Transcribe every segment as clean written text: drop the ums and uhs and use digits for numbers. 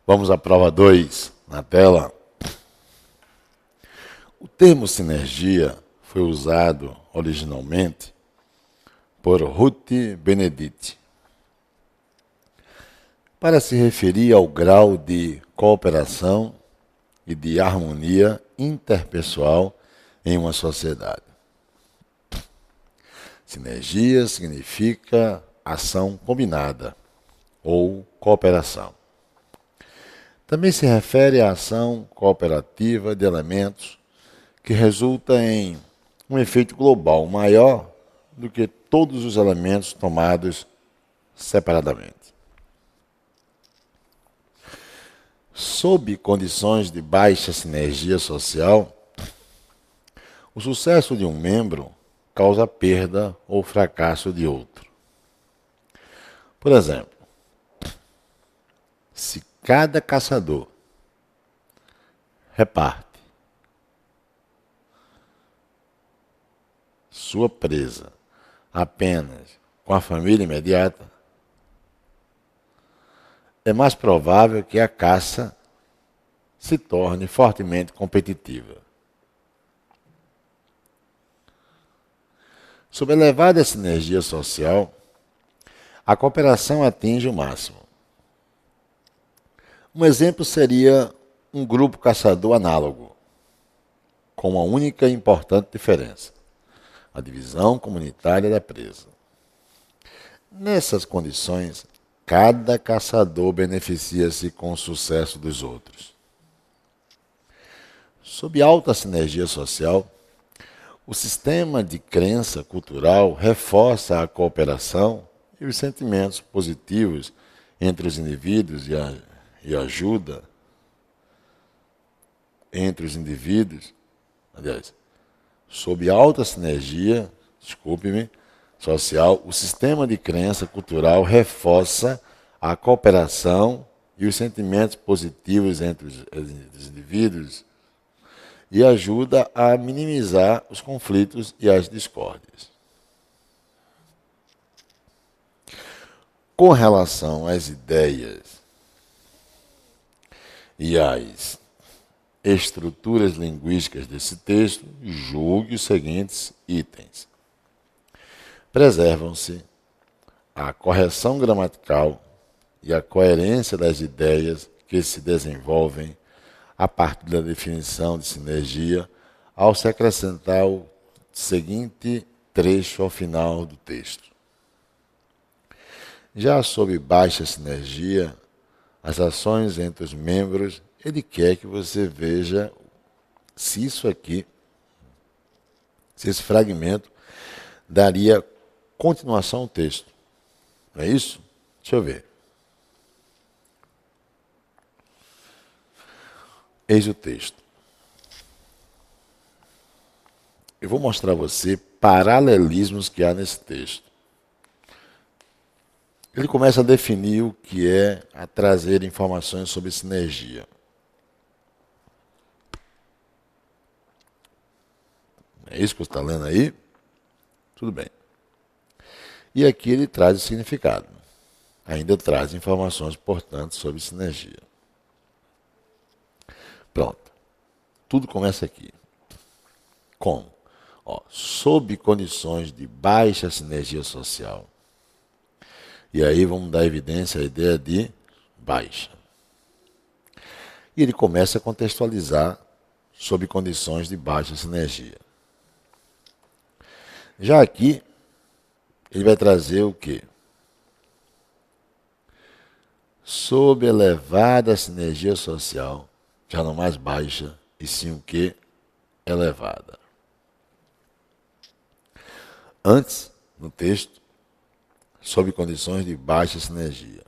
Vamos à prova 2 na tela. O termo sinergia foi usado originalmente por Ruth Benedict para se referir ao grau de cooperação e de harmonia interpessoal em uma sociedade. Sinergia significa ação combinada ou cooperação. Também se refere à ação cooperativa de elementos que resulta em um efeito global maior do que todos os elementos tomados separadamente. Sob condições de baixa sinergia social, o sucesso de um membro causa perda ou fracasso de outro. Por exemplo, se cada caçador reparte sua presa apenas com a família imediata, é mais provável que a caça se torne fortemente competitiva. Sob elevada sinergia social, a cooperação atinge o máximo. Um exemplo seria um grupo caçador análogo, com uma única e importante diferença: a divisão comunitária da presa. Nessas condições, cada caçador beneficia-se com o sucesso dos outros. Sob alta sinergia social, o sistema de crença cultural reforça a cooperação e os sentimentos positivos entre os indivíduos e ajuda entre os indivíduos. Aliás, sob alta sinergia, social, o sistema de crença cultural reforça a cooperação e os sentimentos positivos entre os indivíduos e ajuda a minimizar os conflitos e as discórdias. Com relação às ideias e às estruturas linguísticas desse texto, julgue os seguintes itens. Preservam-se a correção gramatical e a coerência das ideias que se desenvolvem a partir da definição de sinergia, ao se acrescentar o seguinte trecho ao final do texto. Já sob baixa sinergia, as ações entre os membros, ele quer que você veja se esse fragmento daria continuação ao texto. Não é isso? Deixa eu ver. Eis o texto. Eu vou mostrar a você paralelismos que há nesse texto. Ele começa a definir o que é a trazer informações sobre sinergia. É isso que você está lendo aí? Tudo bem. E aqui ele traz o significado. Ainda traz informações importantes sobre sinergia. Pronto. Tudo começa aqui. Como? Sob condições de baixa sinergia social. E aí vamos dar evidência à ideia de baixa. E ele começa a contextualizar sob condições de baixa sinergia. Já aqui, ele vai trazer o quê? Sob elevada sinergia social, já não mais baixa, e sim o quê? Elevada. Antes, no texto, sob condições de baixa sinergia.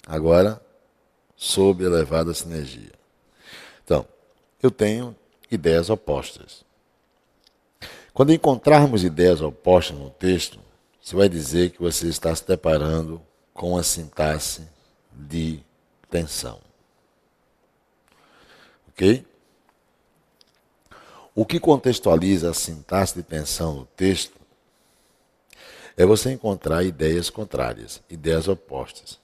Agora, sob elevada sinergia. Então, eu tenho ideias opostas. Quando encontrarmos ideias opostas no texto, você vai dizer que você está se deparando com a sintaxe de tensão. Ok? O que contextualiza a sintaxe de tensão no texto é você encontrar ideias contrárias, ideias opostas.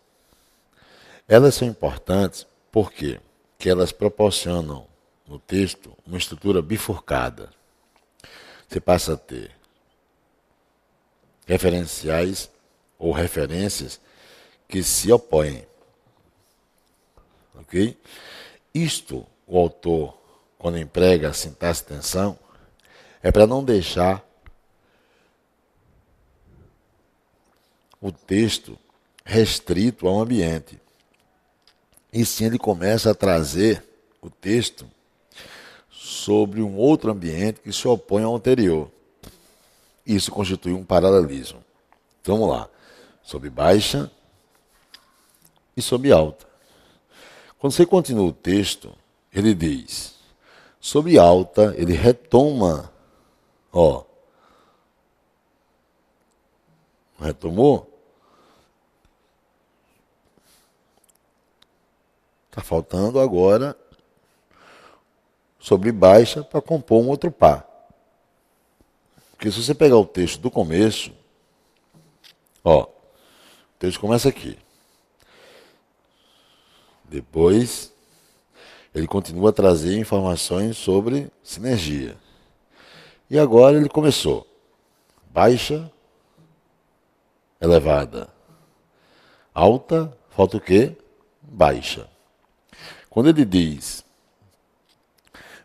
Elas são importantes Por quê? Que elas proporcionam no texto uma estrutura bifurcada. Você passa a ter referenciais ou referências que se opõem. Ok? Isto, o autor, quando emprega a sintaxe-tensão, é para não deixar o texto restrito a um ambiente. E sim ele começa a trazer o texto sobre um outro ambiente que se opõe ao anterior. Isso constitui um paralelismo. Então, vamos lá. Sob baixa e sob alta. Quando você continua o texto, ele diz, sob alta, ele retoma, retomou? Está faltando agora sobre baixa para compor um outro par. Porque se você pegar o texto do começo, o texto começa aqui. Depois, ele continua a trazer informações sobre sinergia. E agora ele começou. Baixa, elevada. Alta, falta o quê? Baixa. Quando ele diz,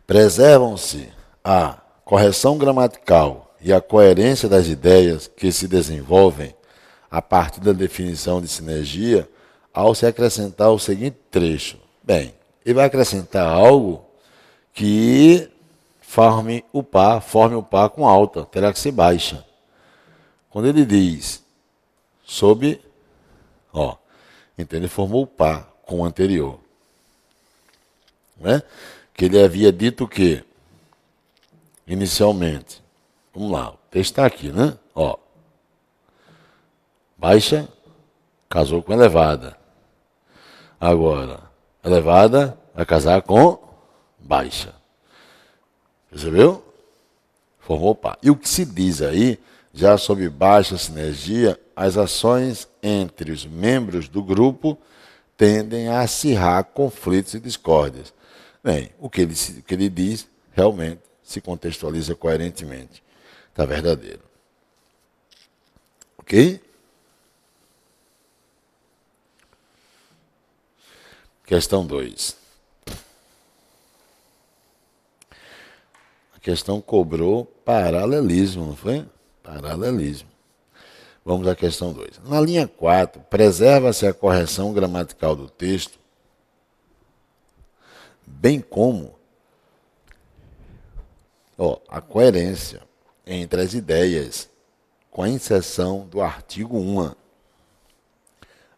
preservam-se a correção gramatical e a coerência das ideias que se desenvolvem a partir da definição de sinergia, ao se acrescentar o seguinte trecho. Bem, ele vai acrescentar algo que forme o par com alta, terá que ser baixa. Quando ele diz sob, então ele formou o par com o anterior. Né? Que ele havia dito o quê? Inicialmente. Vamos lá, o texto está aqui, né? Baixa casou com elevada. Agora, elevada vai casar com baixa. Percebeu? Formou o par. E o que se diz aí, já sob baixa sinergia, as ações entre os membros do grupo tendem a acirrar conflitos e discórdias. Bem, o que ele diz realmente se contextualiza coerentemente. Está verdadeiro. Ok? Questão 2. A questão cobrou paralelismo, não foi? Paralelismo. Vamos à questão 2. Na linha 4, preserva-se a correção gramatical do texto, bem como a coerência entre as ideias, com a inserção do artigo 1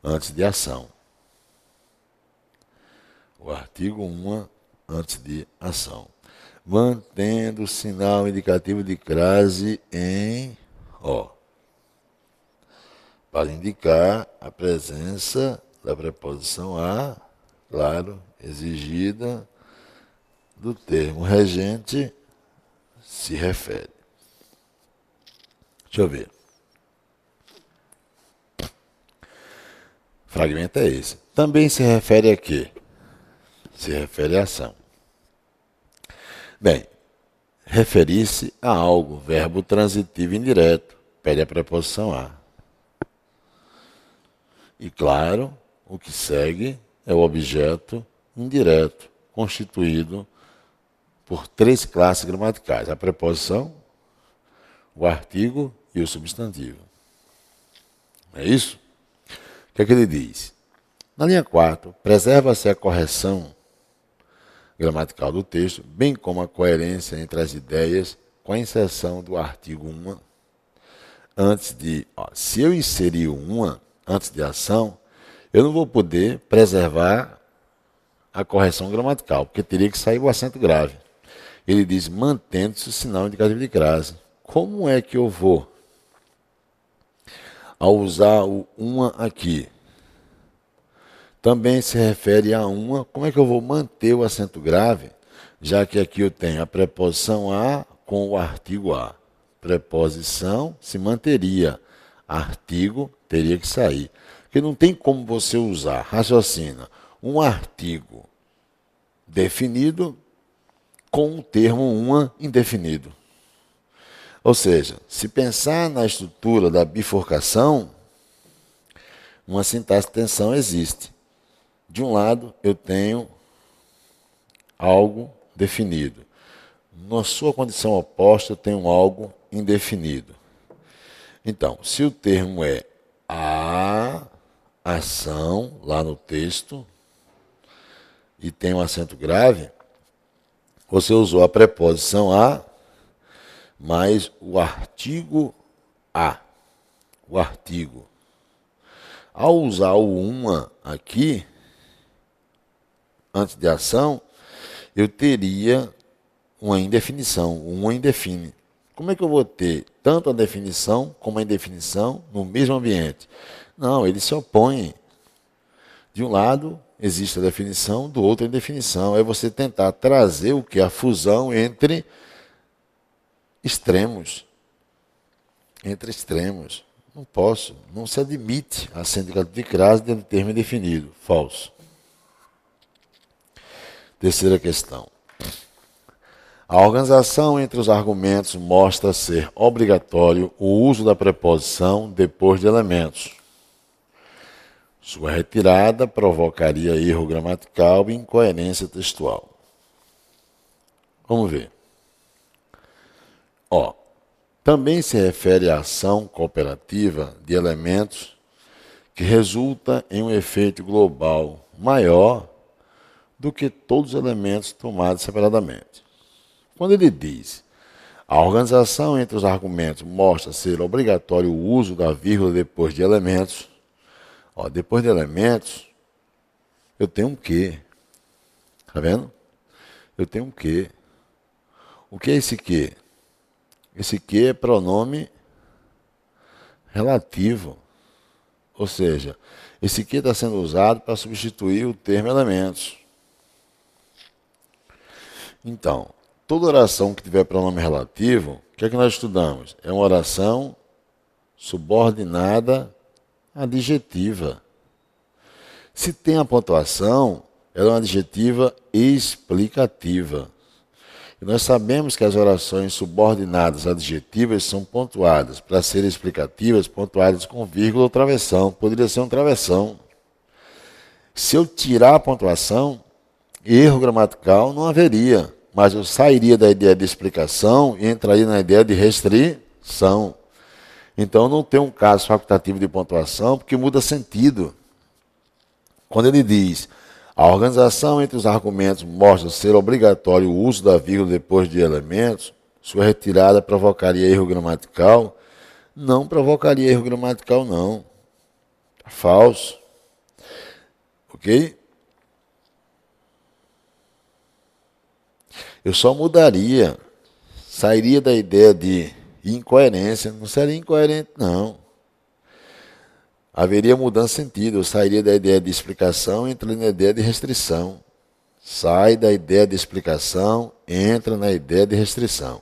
antes de ação. O artigo 1 antes de ação. Mantendo o sinal indicativo de crase em para indicar a presença da preposição a, claro, exigida do termo regente se refere. Deixa eu ver. Fragmento é esse. Também se refere a quê? Se refere à ação. Bem, referir-se a algo, verbo transitivo indireto, pede a preposição a. E claro, o que segue é o objeto indireto, constituído por 3 classes gramaticais: a preposição, o artigo e o substantivo. É isso? O que é que ele diz? Na linha 4, preserva-se a correção gramatical do texto, bem como a coerência entre as ideias, com a inserção do artigo 1 antes de... se eu inserir o 1 antes de ação, eu não vou poder preservar a correção gramatical, porque teria que sair o acento grave. Ele diz, mantendo-se o sinal indicativo de crase. Como é que eu vou, ao usar o 1 aqui, também se refere a 1, como é que eu vou manter o acento grave, já que aqui eu tenho a preposição a com o artigo a. Preposição se manteria, artigo teria que sair. Porque não tem como você usar, raciocina, um artigo definido com o termo uma indefinido. Ou seja, se pensar na estrutura da bifurcação, uma sintaxe de tensão existe. De um lado, eu tenho algo definido. Na sua condição oposta, eu tenho algo indefinido. Então, se o termo é a ação, lá no texto, e tem um acento grave, você usou a preposição a mais o artigo a. O artigo. Ao usar o uma aqui, antes de ação, eu teria uma indefinição. O uma indefine. Como é que eu vou ter tanto a definição como a indefinição no mesmo ambiente? Não, eles se opõem. De um lado existe a definição, do outro a indefinição. É você tentar trazer o que? A fusão entre extremos. Entre extremos. Não posso. Não se admite a sindicato de crase dentro do termo indefinido. Falso. Terceira questão. A organização entre os argumentos mostra ser obrigatório o uso da preposição depois de elementos. Sua retirada provocaria erro gramatical e incoerência textual. Vamos ver. Também se refere à ação cooperativa de elementos que resulta em um efeito global maior do que todos os elementos tomados separadamente. Quando ele diz a organização entre os argumentos mostra ser obrigatório o uso da vírgula depois de elementos, depois de elementos, eu tenho um que. Está vendo? Eu tenho um que. O que é esse que? Esse que é pronome relativo. Ou seja, esse que está sendo usado para substituir o termo elementos. Então, toda oração que tiver pronome relativo, o que é que nós estudamos? É uma oração subordinada adjetiva. Se tem a pontuação, ela é uma adjetiva explicativa. E nós sabemos que as orações subordinadas adjetivas são pontuadas. Para serem explicativas, pontuadas com vírgula ou travessão. Poderia ser um travessão. Se eu tirar a pontuação, erro gramatical não haveria. Mas eu sairia da ideia de explicação e entraria na ideia de restrição. Então não tem um caso facultativo de pontuação, porque muda sentido. Quando ele diz, a organização entre os argumentos mostra ser obrigatório o uso da vírgula depois de elementos, sua retirada provocaria erro gramatical? Não provocaria erro gramatical, não. É falso. Ok? Eu só mudaria, sairia da ideia de incoerência, não seria incoerente, não. Haveria mudança de sentido, eu sairia da ideia de explicação e entraria na ideia de restrição. Sai da ideia de explicação, entra na ideia de restrição.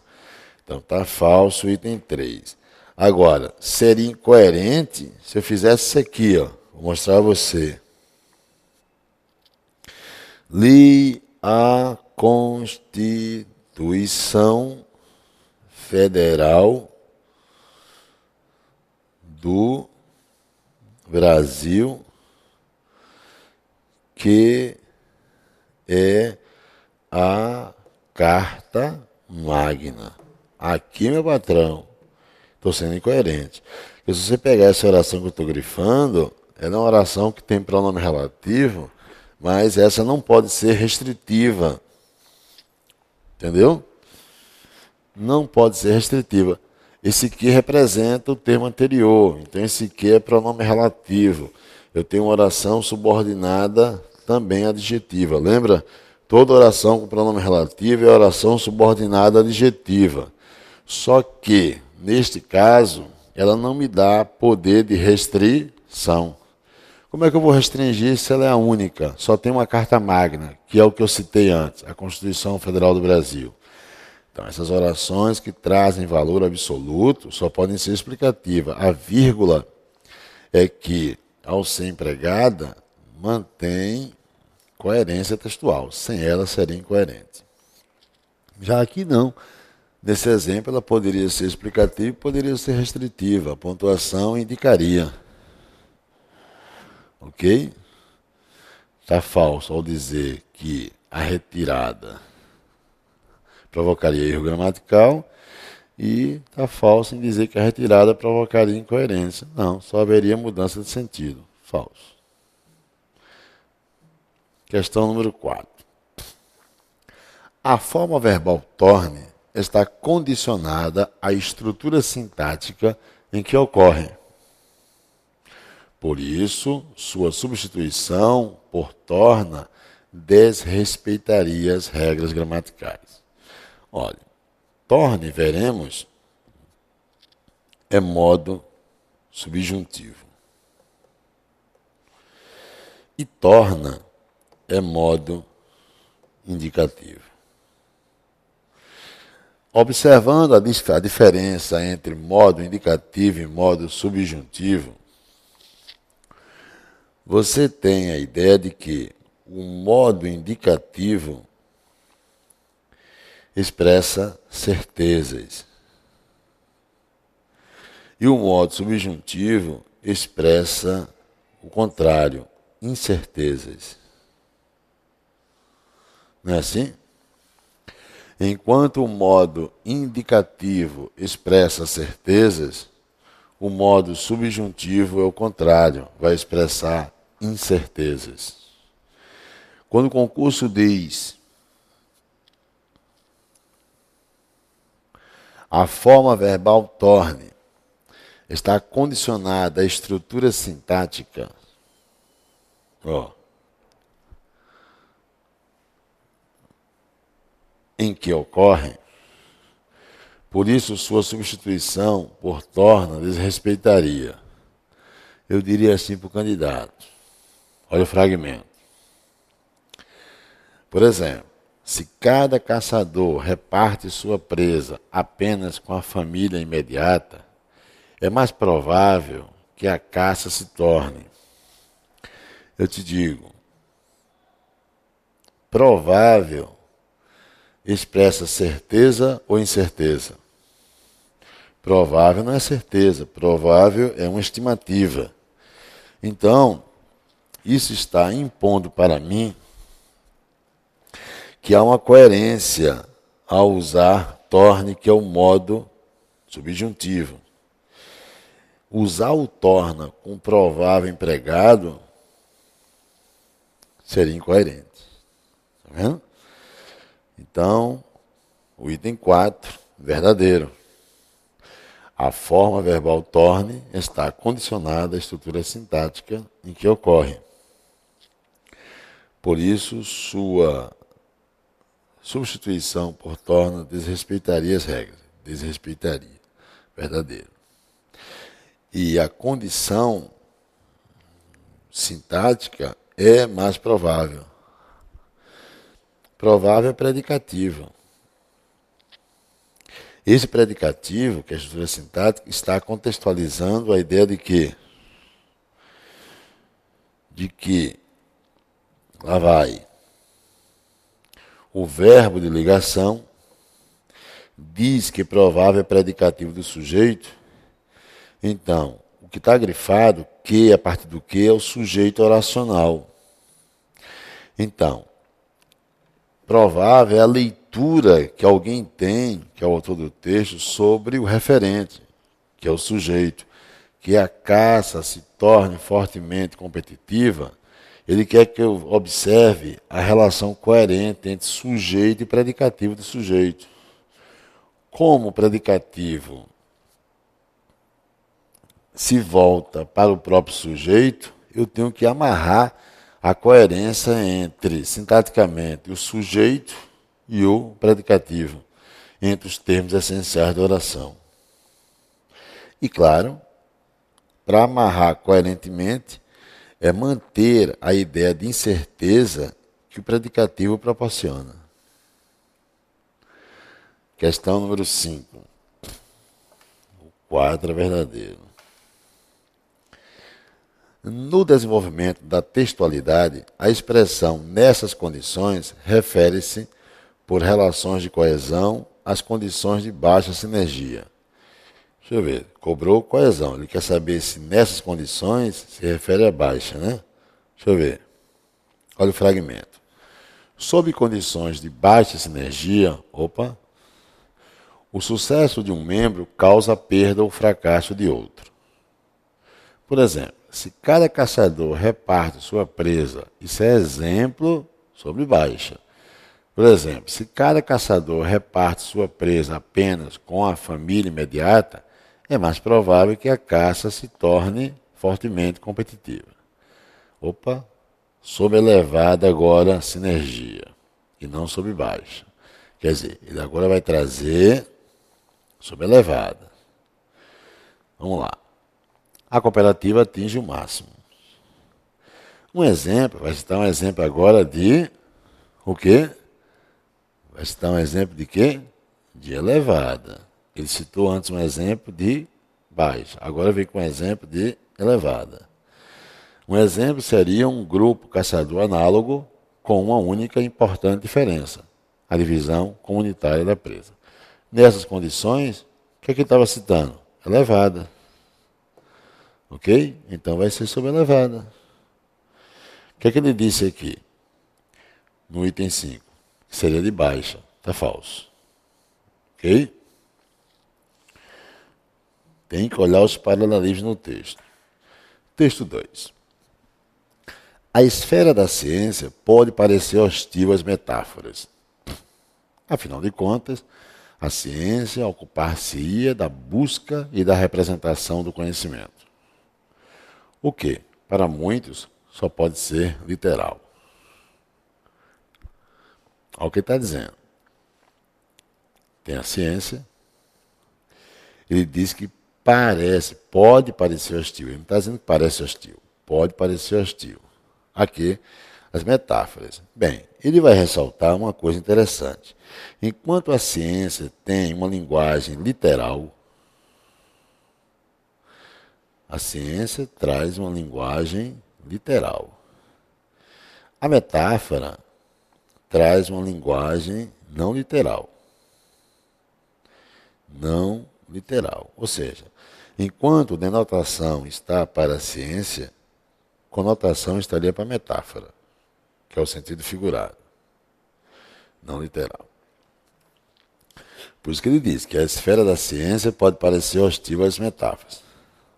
Então está falso o item 3. Agora, seria incoerente se eu fizesse isso aqui, vou mostrar a você. Li a Constituição Federal do Brasil, que é a Carta Magna. Aqui, meu patrão, estou sendo incoerente. Porque se você pegar essa oração que eu estou grifando, ela é uma oração que tem pronome relativo, mas essa não pode ser restritiva. Entendeu? Não pode ser restritiva. Esse que representa o termo anterior. Então, esse que é pronome relativo. Eu tenho uma oração subordinada também adjetiva. Lembra? Toda oração com pronome relativo é oração subordinada adjetiva. Só que, neste caso, ela não me dá poder de restrição. Como é que eu vou restringir se ela é a única? Só tem uma carta magna, que é o que eu citei antes, a Constituição Federal do Brasil. Então, essas orações que trazem valor absoluto só podem ser explicativas. A vírgula é que, ao ser empregada, mantém coerência textual. Sem ela seria incoerente. Já aqui não. Nesse exemplo, ela poderia ser explicativa e poderia ser restritiva. A pontuação indicaria. Ok? Está falso ao dizer que a retirada provocaria erro gramatical e está falso em dizer que a retirada provocaria incoerência. Não, só haveria mudança de sentido. Falso. Questão número 4. A forma verbal torne está condicionada à estrutura sintática em que ocorre. Por isso, sua substituição por torna desrespeitaria as regras gramaticais. Olha, torne, veremos, é modo subjuntivo. E torna é modo indicativo. Observando a diferença entre modo indicativo e modo subjuntivo, você tem a ideia de que o modo indicativo expressa certezas e o modo subjuntivo expressa o contrário, incertezas. Não é assim? Enquanto o modo indicativo expressa certezas, o modo subjuntivo é o contrário, vai expressar incertezas. Quando o concurso diz a forma verbal torne está condicionada à estrutura sintática, em que ocorre, por isso sua substituição por torna desrespeitaria. Eu diria assim para o candidato. Olha o fragmento. Por exemplo, se cada caçador reparte sua presa apenas com a família imediata, é mais provável que a caça se torne. Eu te digo, provável expressa certeza ou incerteza? Provável não é certeza, provável é uma estimativa. Então, isso está impondo para mim que há uma coerência ao usar torne, que é o modo subjuntivo. Usar o torna com provável empregado seria incoerente. Está vendo? Então, o item 4, verdadeiro. A forma verbal torne está condicionada à estrutura sintática em que ocorre. Por isso, sua substituição por torna desrespeitaria as regras. Desrespeitaria. Verdadeiro. E a condição sintática é mais provável. Provável é predicativo. Esse predicativo, que é a estrutura sintática, está contextualizando a ideia de que lá vai, o verbo de ligação diz que provável é predicativo do sujeito. Então, o que está grifado, que a partir do que, é o sujeito oracional. Então, provável é a leitura que alguém tem, que é o autor do texto, sobre o referente, que é o sujeito. Que a caça se torne fortemente competitiva, ele quer que eu observe a relação coerente entre sujeito e predicativo do sujeito. Como o predicativo se volta para o próprio sujeito, eu tenho que amarrar a coerência entre, sintaticamente, o sujeito e o predicativo, entre os termos essenciais da oração. E, claro, para amarrar coerentemente, é manter a ideia de incerteza que o predicativo proporciona. Questão número 5. O 4 é verdadeiro. No desenvolvimento da textualidade, a expressão nessas condições refere-se, por relações de coesão, às condições de baixa sinergia. Deixa eu ver, cobrou coesão. Ele quer saber se nessas condições se refere a baixa, né? Deixa eu ver. Olha o fragmento. Sob condições de baixa sinergia, o sucesso de um membro causa a perda ou fracasso de outro. Por exemplo, se cada caçador reparte sua presa, isso é exemplo sobre baixa. Por exemplo, se cada caçador reparte sua presa apenas com a família imediata, é mais provável que a caça se torne fortemente competitiva. Sob elevada agora sinergia, e não sob baixa. Quer dizer, ele agora vai trazer sob elevada. Vamos lá. A cooperativa atinge o máximo. Um exemplo, vai citar um exemplo agora de o quê? Vai citar um exemplo de quê? De elevada. Ele citou antes um exemplo de baixa. Agora vem com um exemplo de elevada. Um exemplo seria um grupo caçador análogo com uma única e importante diferença: a divisão comunitária da presa. Nessas condições, o que é que ele estava citando? Elevada. Ok? Então vai ser sobre elevada. O que é que ele disse aqui? No item 5. Que seria de baixa. Está falso. Ok? Tem que olhar os paralelismos no texto. Texto 2. A esfera da ciência pode parecer hostil às metáforas. Afinal de contas, a ciência ocupar-se-ia da busca e da representação do conhecimento. O que, para muitos, só pode ser literal. Olha o que está dizendo. Tem a ciência. Ele diz que pode parecer hostil. Ele não está dizendo que parece hostil. Pode parecer hostil. Aqui, as metáforas. Bem, ele vai ressaltar uma coisa interessante. Enquanto a ciência tem uma linguagem literal, a ciência traz uma linguagem literal. A metáfora traz uma linguagem não literal. Não literal. Ou seja, enquanto denotação está para a ciência, conotação estaria para a metáfora, que é o sentido figurado, não literal. Por isso que ele diz que a esfera da ciência pode parecer hostil às metáforas.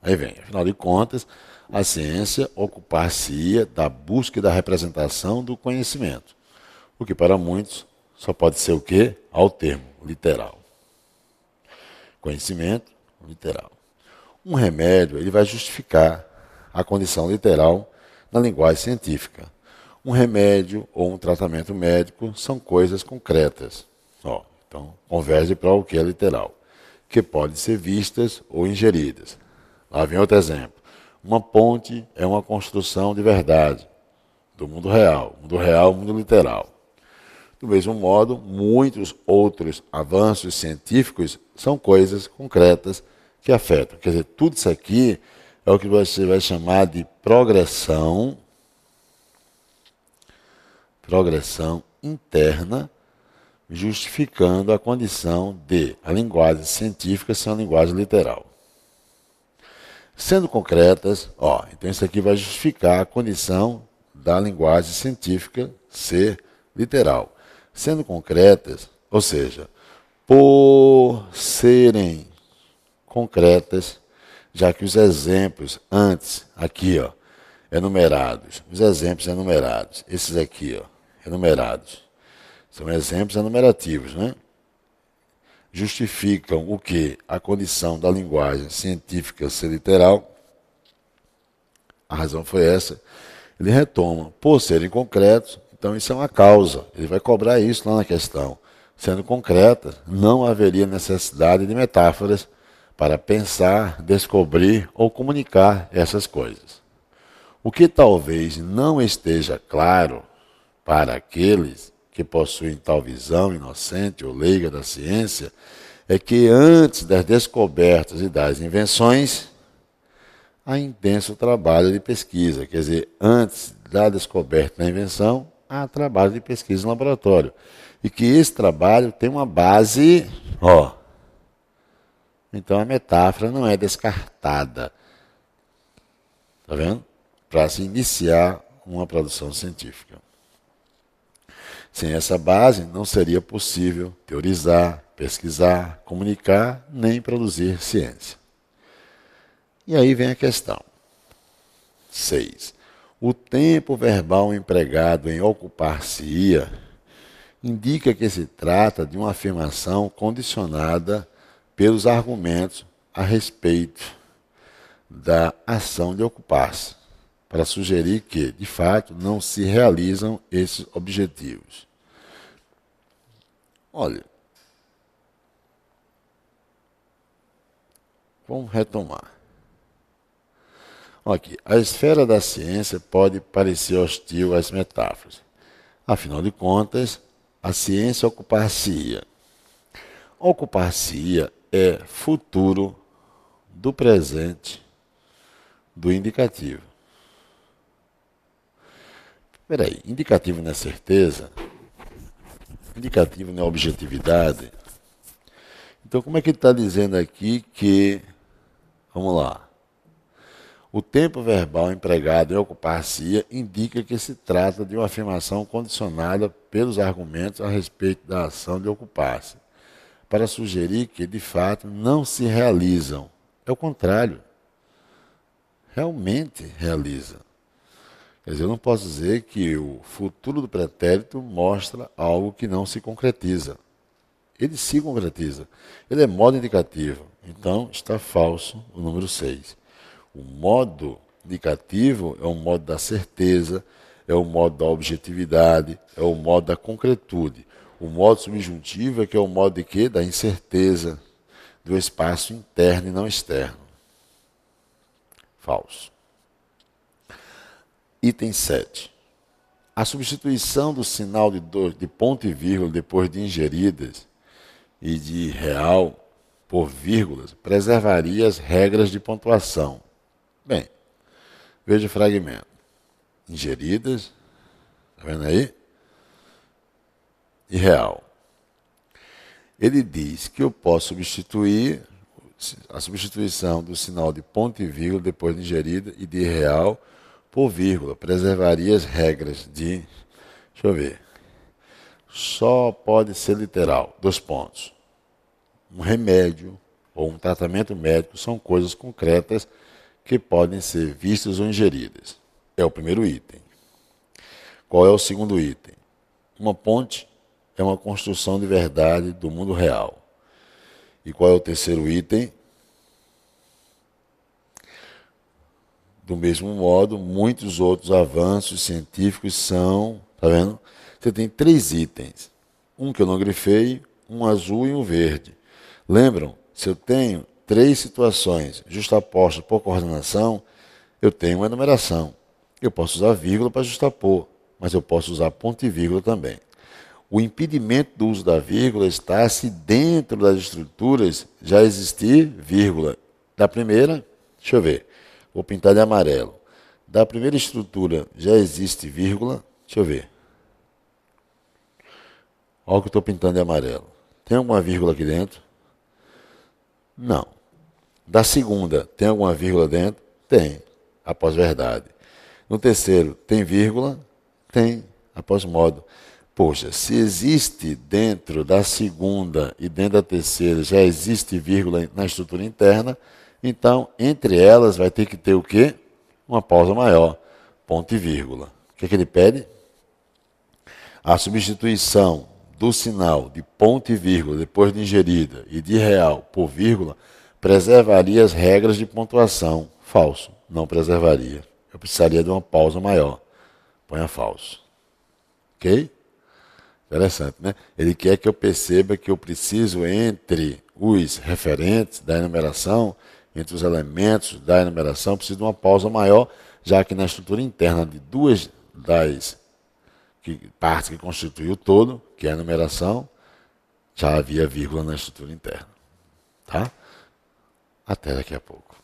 Aí vem, afinal de contas, a ciência ocupar-se-ia da busca e da representação do conhecimento, o que para muitos só pode ser o quê? Ao termo, literal. Conhecimento, literal. Um remédio, ele vai justificar a condição literal na linguagem científica. Um remédio ou um tratamento médico são coisas concretas. Então, converge para o que é literal, que podem ser vistas ou ingeridas. Lá vem outro exemplo. Uma ponte é uma construção de verdade, do mundo real, mundo literal. Do mesmo modo, muitos outros avanços científicos são coisas concretas que afetam. Quer dizer, tudo isso aqui é o que você vai chamar de progressão interna, justificando a condição de a linguagem científica ser uma linguagem literal. Sendo concretas, então isso aqui vai justificar a condição da linguagem científica ser literal. Sendo concretas, ou seja, por serem concretas, já que os exemplos antes, aqui, enumerados, os exemplos enumerados, esses aqui, enumerados, são exemplos enumerativos, né? Justificam o que? A condição da linguagem científica ser literal. A razão foi essa. Ele retoma, por serem concretos, então isso é uma causa. Ele vai cobrar isso lá na questão. Sendo concreta, não haveria necessidade de metáforas para pensar, descobrir ou comunicar essas coisas. O que talvez não esteja claro para aqueles que possuem tal visão inocente ou leiga da ciência é que antes das descobertas e das invenções, a intenso trabalho de pesquisa. Quer dizer, antes da descoberta da invenção, há trabalho de pesquisa no laboratório. E que esse trabalho tem uma base, Então a metáfora não é descartada. Está vendo? Para se iniciar uma produção científica. Sem essa base, não seria possível teorizar, pesquisar, comunicar, nem produzir ciência. E aí vem a questão. 6. O tempo verbal empregado em ocupar-se-ia indica que se trata de uma afirmação condicionada pelos argumentos a respeito da ação de ocupar-se, para sugerir que, de fato, não se realizam esses objetivos. Olha, vamos retomar. Aqui, a esfera da ciência pode parecer hostil às metáforas. Afinal de contas, a ciência ocupar-se-ia. Ocupar-se-ia é futuro do presente do indicativo. Espera aí, indicativo não é certeza? Indicativo não é objetividade? Então, como é que ele está dizendo aqui que... Vamos lá. O tempo verbal empregado em ocupar-se-ia indica que se trata de uma afirmação condicionada pelos argumentos a respeito da ação de ocupar-se, para sugerir que, de fato, não se realizam. É o contrário. Realmente realiza. Quer dizer, eu não posso dizer que o futuro do pretérito mostra algo que não se concretiza. Ele se concretiza. Ele é modo indicativo. Então, está falso o número 6. O modo indicativo é o modo da certeza, é o modo da objetividade, é o modo da concretude. O modo subjuntivo é que é o modo de quê? Da incerteza, do espaço interno e não externo. Falso. Item 7. A substituição do sinal de ponto e vírgula depois de ingeridas e de real por vírgulas preservaria as regras de pontuação. Bem, veja o fragmento. Ingeridas, está vendo aí? E real. Ele diz que eu posso substituir a substituição do sinal de ponto e vírgula depois de ingerida e de real por vírgula. Preservaria as regras de... Deixa eu ver. Só pode ser literal. 2 pontos. Um remédio ou um tratamento médico são coisas concretas que podem ser vistas ou ingeridas. É o primeiro item. Qual é o segundo item? Uma ponte é uma construção de verdade do mundo real. E qual é o terceiro item? Do mesmo modo, muitos outros avanços científicos são... Está vendo? Você tem 3 itens. Um que eu não grifei, um azul e um verde. Lembram? Se eu tenho 3 situações justapostas por coordenação, eu tenho uma enumeração. Eu posso usar vírgula para justapor, mas eu posso usar ponto e vírgula também. O impedimento do uso da vírgula está se dentro das estruturas já existir vírgula. Da primeira, deixa eu ver, vou pintar de amarelo. Da primeira estrutura já existe vírgula, deixa eu ver. Olha o que eu estou pintando de amarelo. Tem alguma vírgula aqui dentro? Não. Da segunda, tem alguma vírgula dentro? Tem, após verdade. No terceiro, tem vírgula? Tem, após modo. Poxa, se existe dentro da segunda e dentro da terceira já existe vírgula na estrutura interna, então entre elas vai ter que ter o quê? Uma pausa maior, ponto e vírgula. O que é que ele pede? A substituição do sinal de ponto e vírgula depois de ingerida e de real por vírgula preservaria as regras de pontuação. Falso, não preservaria. Eu precisaria de uma pausa maior. Ponha falso. Ok? Interessante, né? Ele quer que eu perceba que eu preciso, entre os referentes da enumeração, entre os elementos da enumeração, preciso de uma pausa maior, já que na estrutura interna de 2 das partes que constituem o todo, que é a enumeração, já havia vírgula na estrutura interna. Tá? Até daqui a pouco.